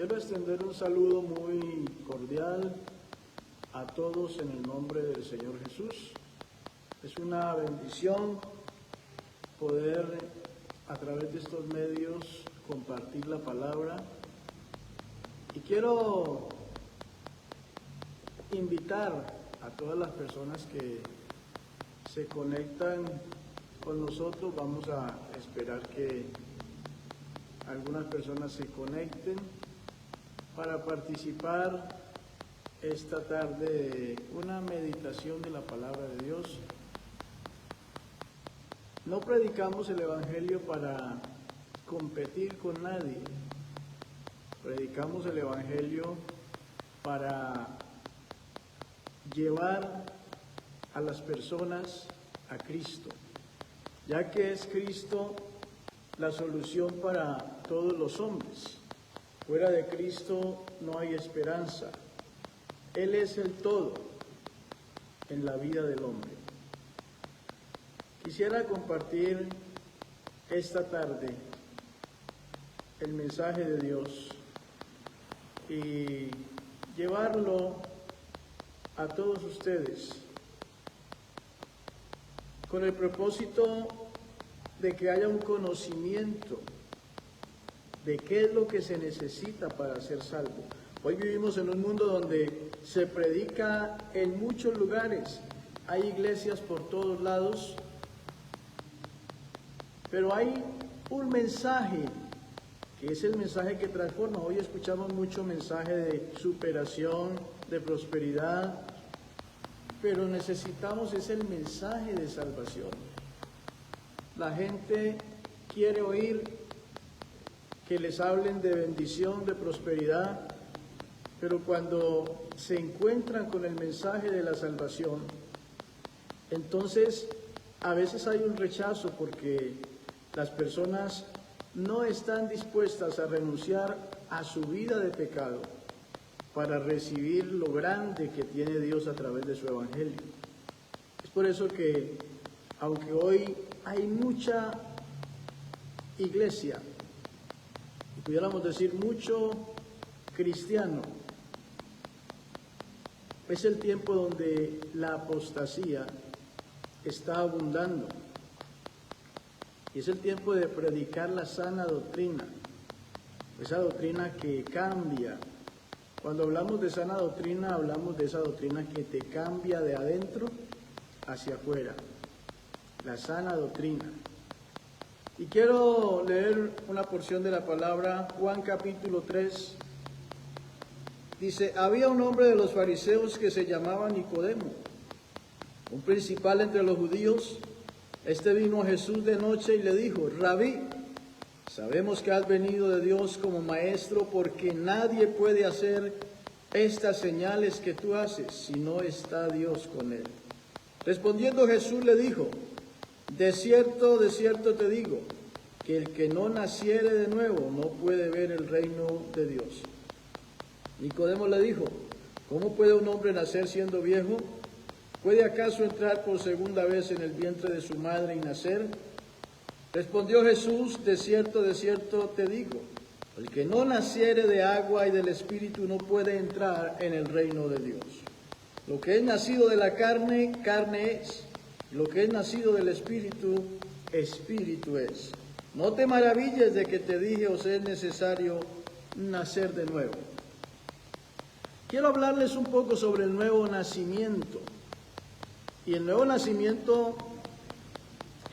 Quiero extender un saludo muy cordial a todos en el nombre del Señor Jesús. Es una bendición poder a través de estos medios compartir la palabra. Y quiero invitar a todas las personas que se conectan con nosotros. Vamos a esperar que algunas personas se conecten para participar esta tarde de una meditación de la palabra de Dios. No predicamos el Evangelio para competir con nadie. Predicamos el Evangelio para llevar a las personas a Cristo, ya que es Cristo la solución para todos los hombres. Fuera de Cristo no hay esperanza. Él es el todo en la vida del hombre. Quisiera compartir esta tarde el mensaje de Dios y llevarlo a todos ustedes con el propósito de que haya un conocimiento de qué es lo que se necesita para ser salvo. Hoy vivimos en un mundo donde se predica en muchos lugares, hay iglesias por todos lados, pero hay un mensaje que es el mensaje que transforma. Hoy escuchamos mucho mensaje de superación, de prosperidad, pero necesitamos es el mensaje de salvación. La gente quiere oír que les hablen de bendición, de prosperidad, pero cuando se encuentran con el mensaje de la salvación, entonces a veces hay un rechazo porque las personas no están dispuestas a renunciar a su vida de pecado para recibir lo grande que tiene Dios a través de su Evangelio. Es por eso que, aunque hoy hay mucha iglesia, y pudiéramos decir mucho cristiano, es el tiempo donde la apostasía está abundando. Y es el tiempo de predicar la sana doctrina, esa doctrina que cambia. Cuando hablamos de sana doctrina, hablamos de esa doctrina que te cambia de adentro hacia afuera, la sana doctrina. Y quiero leer una porción de la palabra, Juan capítulo 3. Dice: había un hombre de los fariseos que se llamaba Nicodemo, un principal entre los judíos. Este vino a Jesús de noche y le dijo: Rabí, sabemos que has venido de Dios como maestro, porque nadie puede hacer estas señales que tú haces si no está Dios con él. Respondiendo Jesús le dijo: de cierto te digo, que el que no naciere de nuevo no puede ver el reino de Dios. Nicodemo le dijo: ¿cómo puede un hombre nacer siendo viejo? ¿Puede acaso entrar por segunda vez en el vientre de su madre y nacer? Respondió Jesús: de cierto te digo, el que no naciere de agua y del Espíritu no puede entrar en el reino de Dios. Lo que es nacido de la carne, carne es; lo que es nacido del Espíritu, Espíritu es. No te maravilles de que te dije, os es necesario nacer de nuevo. Quiero hablarles un poco sobre el nuevo nacimiento. Y el nuevo nacimiento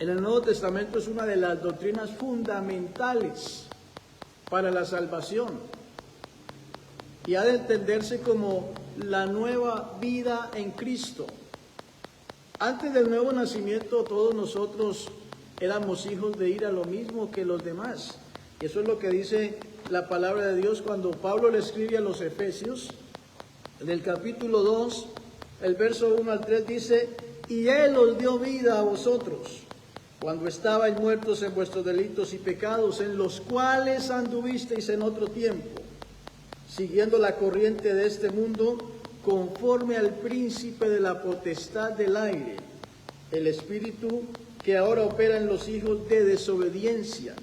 en el Nuevo Testamento es una de las doctrinas fundamentales para la salvación. Y ha de entenderse como la nueva vida en Cristo. Antes del nuevo nacimiento, todos nosotros éramos hijos de ir a lo mismo que los demás. Y eso es lo que dice la palabra de Dios cuando Pablo le escribe a los Efesios, en el capítulo 2, el verso 1 al 3 dice: y Él os dio vida a vosotros, cuando estabais muertos en vuestros delitos y pecados, en los cuales anduvisteis en otro tiempo, siguiendo la corriente de este mundo, conforme al príncipe de la potestad del aire, el espíritu que ahora opera en los hijos de desobediencia,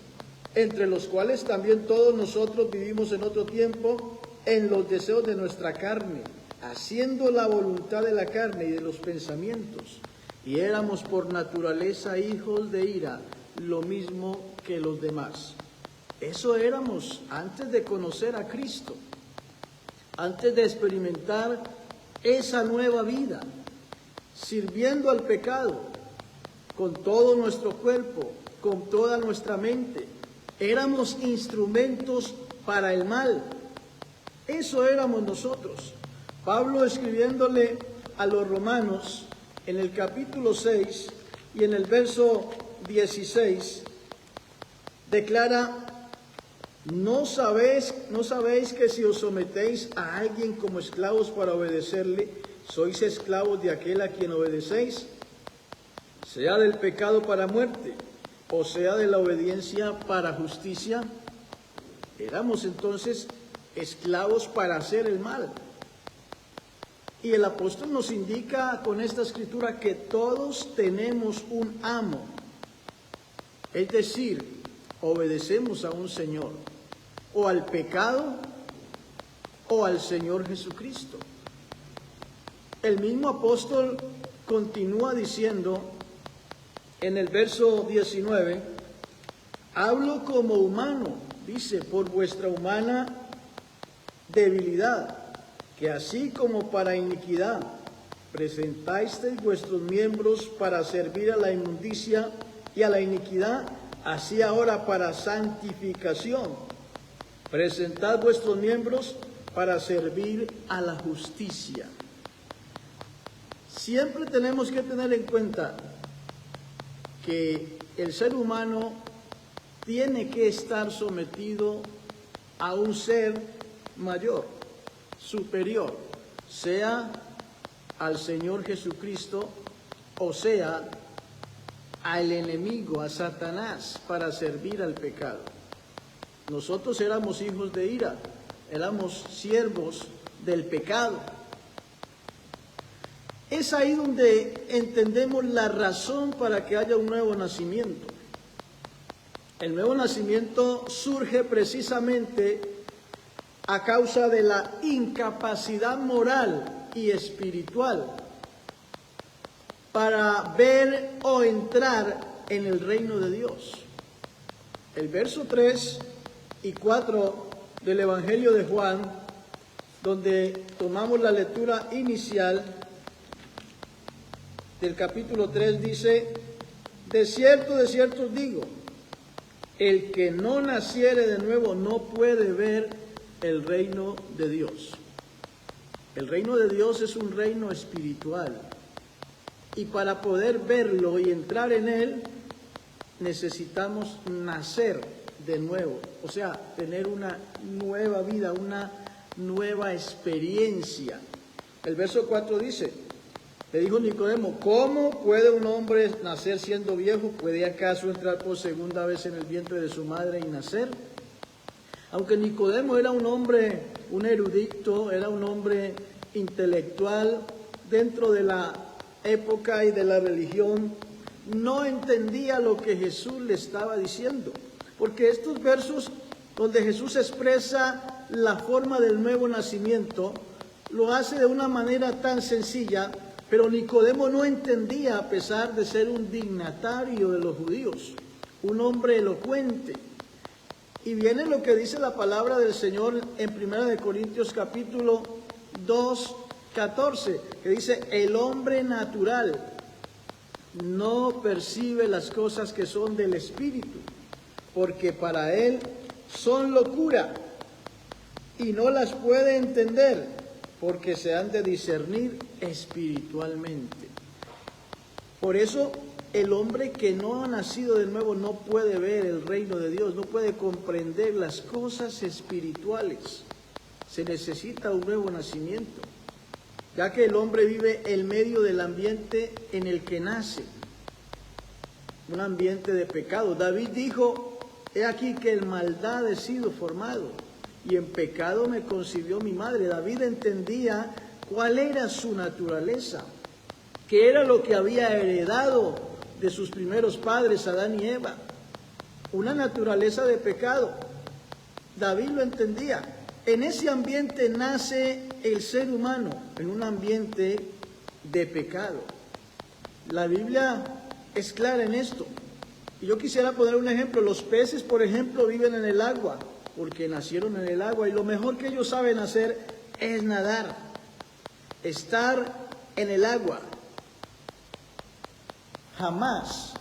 entre los cuales también todos nosotros vivimos en otro tiempo en los deseos de nuestra carne, haciendo la voluntad de la carne y de los pensamientos, y éramos por naturaleza hijos de ira, lo mismo que los demás. Eso éramos antes de conocer a Cristo, antes de experimentar esa nueva vida, sirviendo al pecado con todo nuestro cuerpo, con toda nuestra mente. Éramos instrumentos para el mal. Eso éramos nosotros. Pablo, escribiéndole a los romanos en el capítulo 6 y en el verso 16, declara: ¿No sabéis que si os sometéis a alguien como esclavos para obedecerle, sois esclavos de aquel a quien obedecéis, sea del pecado para muerte, o sea de la obediencia para justicia? Éramos entonces esclavos para hacer el mal. Y el apóstol nos indica con esta escritura que todos tenemos un amo, es decir, obedecemos a un Señor, o al pecado o al Señor Jesucristo. El mismo apóstol continúa diciendo en el verso 19: hablo como humano, dice, por vuestra humana debilidad, que así como para iniquidad presentasteis vuestros miembros para servir a la inmundicia y a la iniquidad, así ahora para santificación presentad vuestros miembros para servir a la justicia. Siempre tenemos que tener en cuenta que el ser humano tiene que estar sometido a un ser mayor, superior, sea al Señor Jesucristo o sea al enemigo, a Satanás, para servir al pecado. Nosotros éramos hijos de ira, éramos siervos del pecado. Es ahí donde entendemos la razón para que haya un nuevo nacimiento. El nuevo nacimiento surge precisamente a causa de la incapacidad moral y espiritual para ver o entrar en el reino de Dios. El verso 3 y 4 del Evangelio de Juan, donde tomamos la lectura inicial del capítulo 3, dice: de cierto os digo, el que no naciere de nuevo no puede ver el reino de Dios. El reino de Dios es un reino espiritual, y para poder verlo y entrar en él necesitamos nacer de nuevo, o sea, tener una nueva vida, una nueva experiencia. El verso 4 dice: le dijo Nicodemo, ¿cómo puede un hombre nacer siendo viejo? ¿Puede acaso entrar por segunda vez en el vientre de su madre y nacer? Aunque Nicodemo era un hombre, un erudito, era un hombre intelectual dentro de la época y de la religión, no entendía lo que Jesús le estaba diciendo. Porque estos versos donde Jesús expresa la forma del nuevo nacimiento, lo hace de una manera tan sencilla, pero Nicodemo no entendía, a pesar de ser un dignatario de los judíos, un hombre elocuente. Y viene lo que dice la palabra del Señor en 1 Corintios capítulo 2, 14, que dice: el hombre natural no percibe las cosas que son del Espíritu, porque para él son locura, y no las puede entender, porque se han de discernir espiritualmente. Por eso, el hombre que no ha nacido de nuevo no puede ver el reino de Dios, no puede comprender las cosas espirituales. Se necesita un nuevo nacimiento, ya que el hombre vive en medio del ambiente en el que nace, un ambiente de pecado. David dijo: he aquí que en maldad he sido formado, y en pecado me concibió mi madre. David entendía cuál era su naturaleza, qué era lo que había heredado de sus primeros padres, Adán y Eva. una naturaleza de pecado. David lo entendía. En ese ambiente nace el ser humano, en un ambiente de pecado. La Biblia es clara en esto. Y yo quisiera poner un ejemplo. Los peces, por ejemplo, viven en el agua, porque nacieron en el agua, y lo mejor que ellos saben hacer es nadar, estar en el agua. Jamás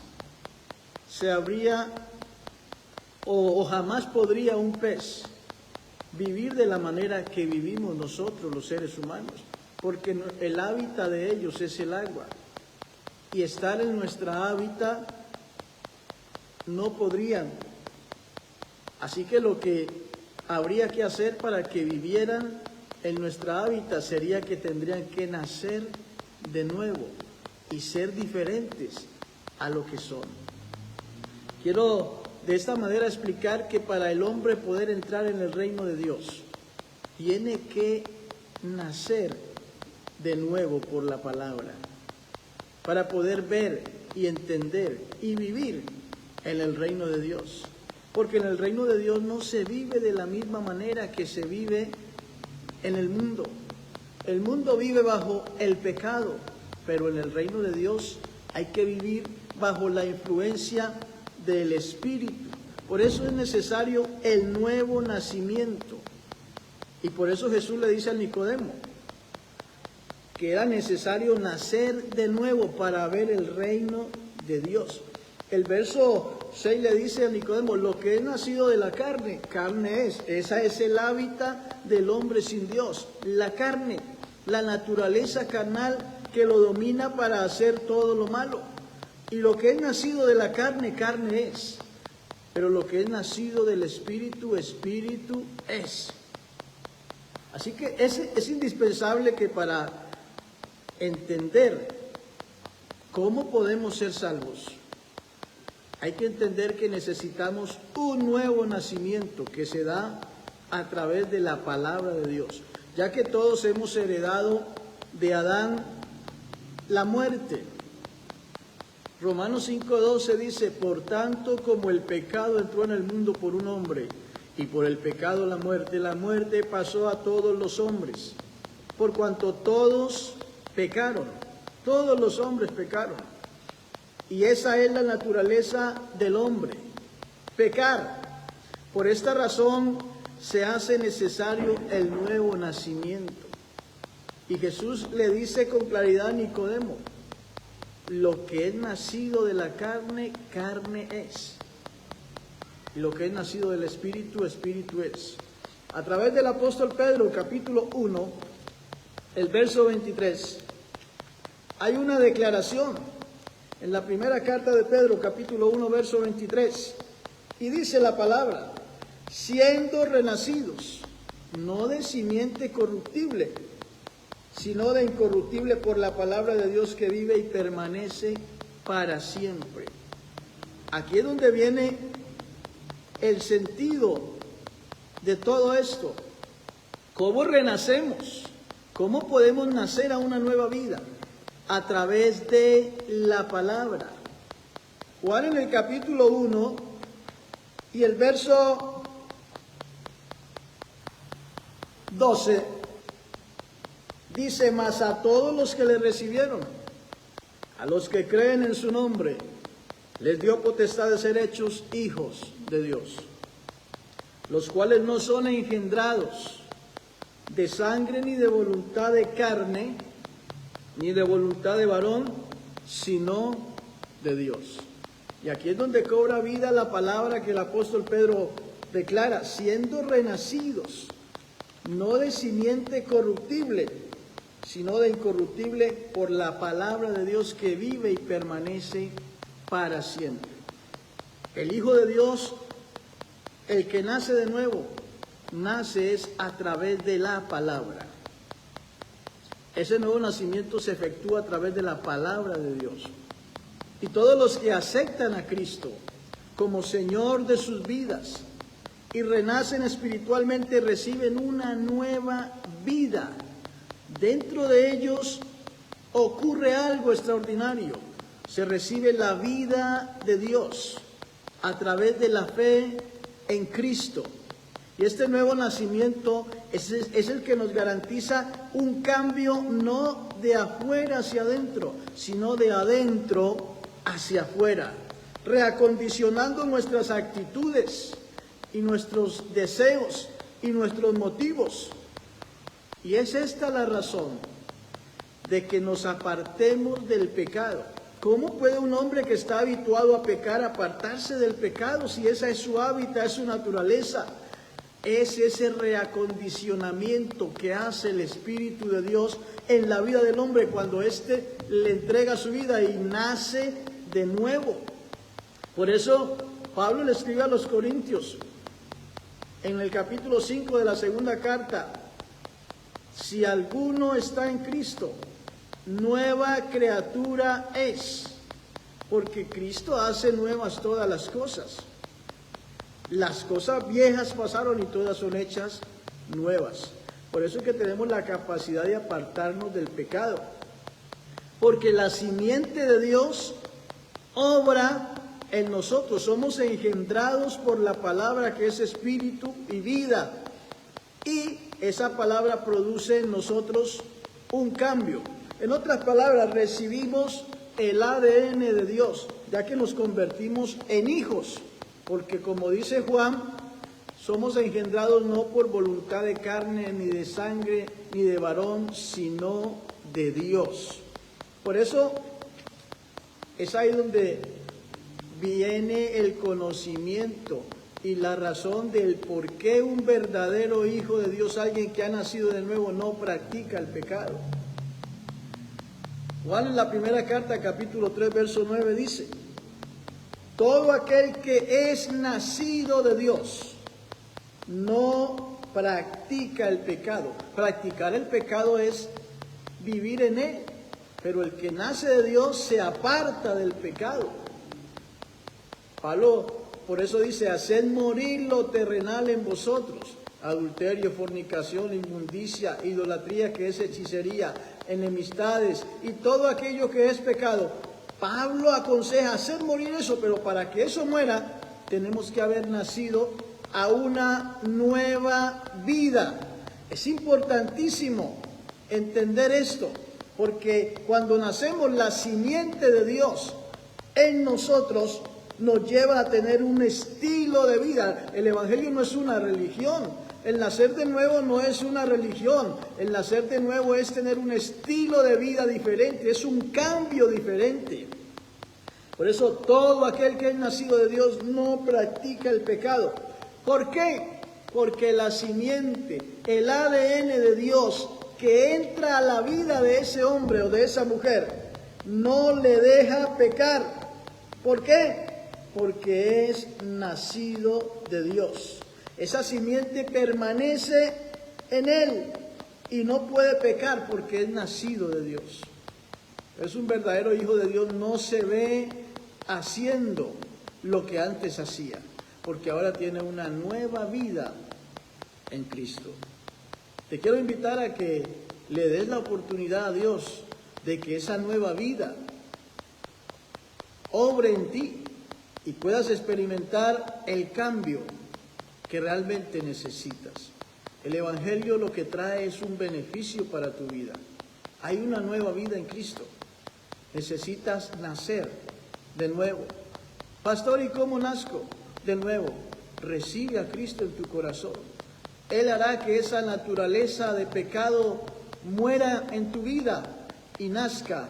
se habría o jamás podría un pez vivir de la manera que vivimos nosotros los seres humanos, porque el hábitat de ellos es el agua, y estar en nuestra hábitat no podrían. Así que lo que habría que hacer para que vivieran en nuestra hábitat sería que tendrían que nacer de nuevo y ser diferentes a lo que son. Quiero de esta manera explicar que para el hombre poder entrar en el reino de Dios, tiene que nacer de nuevo por la palabra, para poder ver y entender y vivir en el reino de Dios. Porque en el reino de Dios no se vive de la misma manera que se vive en el mundo. El mundo vive bajo el pecado, pero en el reino de Dios hay que vivir bajo la influencia del Espíritu. Por eso es necesario el nuevo nacimiento. Y por eso Jesús le dice a Nicodemo que era necesario nacer de nuevo para ver el reino de Dios. El verso 6 le dice a Nicodemo: lo que es nacido de la carne, carne es. Esa es el hábitat del hombre sin Dios. La carne, la naturaleza carnal que lo domina para hacer todo lo malo. Y lo que es nacido de la carne, carne es. Pero lo que es nacido del Espíritu, Espíritu es. Así que es indispensable que para entender cómo podemos ser salvos, hay que entender que necesitamos un nuevo nacimiento que se da a través de la palabra de Dios, ya que todos hemos heredado de Adán la muerte. Romanos 5:12 dice: por tanto, como el pecado entró en el mundo por un hombre, y por el pecado la muerte pasó a todos los hombres, por cuanto todos pecaron, todos los hombres pecaron. Y esa es la naturaleza del hombre, pecar. Por esta razón se hace necesario el nuevo nacimiento. Y Jesús le dice con claridad a Nicodemo: lo que es nacido de la carne, carne es. Y lo que es nacido del Espíritu, Espíritu es. A través del apóstol Pedro, capítulo 1, el verso 23, hay una declaración en la primera carta de Pedro, capítulo 1, verso 23, y dice la palabra: siendo renacidos, no de simiente corruptible, sino de incorruptible por la palabra de Dios que vive y permanece para siempre. Aquí es donde viene el sentido de todo esto. ¿Cómo renacemos? ¿Cómo podemos nacer a una nueva vida? A través de la palabra. Juan en el capítulo 1 y el verso 12 dice: mas a todos los que le recibieron, a los que creen en su nombre, les dio potestad de ser hechos hijos de Dios, los cuales no son engendrados de sangre, ni de voluntad de carne, ni de voluntad de varón, sino de Dios. Y aquí es donde cobra vida la palabra que el apóstol Pedro declara: siendo renacidos, no de simiente corruptible, sino de incorruptible por la palabra de Dios que vive y permanece para siempre. El Hijo de Dios, el que nace de nuevo, nace es a través de la palabra. Ese nuevo nacimiento se efectúa a través de la palabra de Dios. Y todos los que aceptan a Cristo como Señor de sus vidas y renacen espiritualmente reciben una nueva vida. Dentro de ellos ocurre algo extraordinario. Se recibe la vida de Dios. a través de la fe en Cristo. Y este nuevo nacimiento es el que nos garantiza un cambio no de afuera hacia adentro, sino de adentro hacia afuera, reacondicionando nuestras actitudes y nuestros deseos y nuestros motivos. Y es esta la razón de que nos apartemos del pecado. ¿Cómo puede un hombre que está habituado a pecar apartarse del pecado si esa es su hábitat, es su naturaleza? Es ese reacondicionamiento que hace el Espíritu de Dios en la vida del hombre cuando éste le entrega su vida y nace de nuevo. Por eso Pablo le escribe a los Corintios en el capítulo 5 de la segunda carta: si alguno está en Cristo, nueva criatura es, porque Cristo hace nuevas todas las cosas. Las cosas viejas pasaron y todas son hechas nuevas. Por eso es que tenemos la capacidad de apartarnos del pecado, porque la simiente de Dios obra en nosotros. Somos engendrados por la palabra que es espíritu y vida, y esa palabra produce en nosotros un cambio. En otras palabras, recibimos el ADN de Dios, ya que nos convertimos en hijos, porque como dice Juan, somos engendrados no por voluntad de carne, ni de sangre, ni de varón, sino de Dios. Por eso es ahí donde viene el conocimiento y la razón del por qué un verdadero hijo de Dios, alguien que ha nacido de nuevo, no practica el pecado. Juan en la primera carta, capítulo 3, verso 9 dice: todo aquel que es nacido de Dios no practica el pecado. Practicar el pecado es vivir en él, pero el que nace de Dios se aparta del pecado. Pablo por eso dice: haced morir lo terrenal en vosotros: adulterio, fornicación, inmundicia, idolatría, que es hechicería, enemistades y todo aquello que es pecado. Pablo aconseja hacer morir eso, pero para que eso muera, tenemos que haber nacido a una nueva vida. Es importantísimo entender esto, porque cuando nacemos, la simiente de Dios en nosotros nos lleva a tener un estilo de vida. El Evangelio no es una religión. El nacer de nuevo no es una religión. El nacer de nuevo es tener un estilo de vida diferente, es un cambio diferente. Por eso todo aquel que es nacido de Dios no practica el pecado. ¿Por qué? Porque la simiente, el ADN de Dios que entra a la vida de ese hombre o de esa mujer, no le deja pecar. ¿Por qué? Porque es nacido de Dios. Esa simiente permanece en él y no puede pecar porque es nacido de Dios. Es un verdadero hijo de Dios, no se ve haciendo lo que antes hacía, porque ahora tiene una nueva vida en Cristo. Te quiero invitar a que le des la oportunidad a Dios de que esa nueva vida obre en ti y puedas experimentar el cambio que realmente necesitas. El Evangelio lo que trae es un beneficio para tu vida. Hay una nueva vida en Cristo. Necesitas nacer de nuevo. Pastor, ¿y cómo nazco de nuevo? Recibe a Cristo en tu corazón. Él hará que esa naturaleza de pecado muera en tu vida y nazca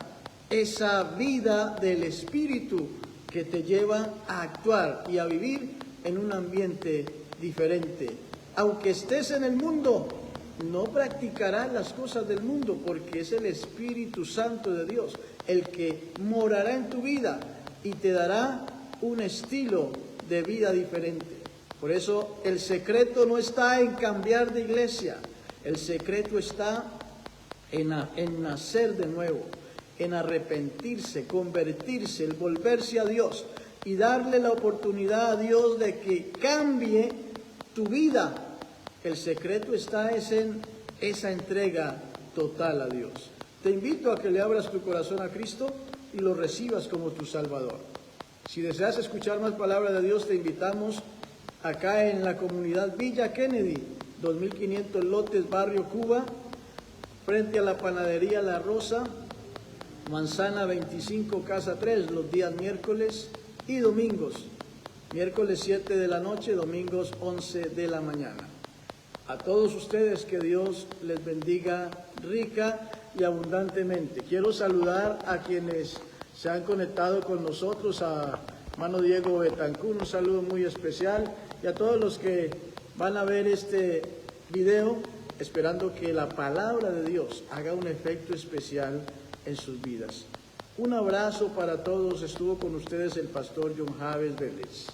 esa vida del Espíritu que te lleva a actuar y a vivir en un ambiente diferente. Aunque estés en el mundo, no practicarás las cosas del mundo, porque es el Espíritu Santo de Dios el que morará en tu vida y te dará un estilo de vida diferente. Por eso el secreto no está en cambiar de iglesia, el secreto está en nacer de nuevo, en arrepentirse, convertirse, el volverse a Dios y darle la oportunidad a Dios de que cambie tu vida. El secreto está en esa entrega total a Dios. Te invito a que le abras tu corazón a Cristo y lo recibas como tu Salvador. Si deseas escuchar más palabra de Dios, te invitamos acá en la comunidad Villa Kennedy, 2500 lotes, Barrio Cuba, frente a la panadería La Rosa, Manzana 25, Casa 3, los días miércoles y domingos. Miércoles 7 de la noche, domingos 11 de la mañana. A todos ustedes que Dios les bendiga rica y abundantemente. Quiero saludar a quienes se han conectado con nosotros, a hermano Diego Betancur, un saludo muy especial, y a todos los que van a ver este video, esperando que la palabra de Dios haga un efecto especial en sus vidas. Un abrazo para todos. Estuvo con ustedes el pastor John Javes Vélez.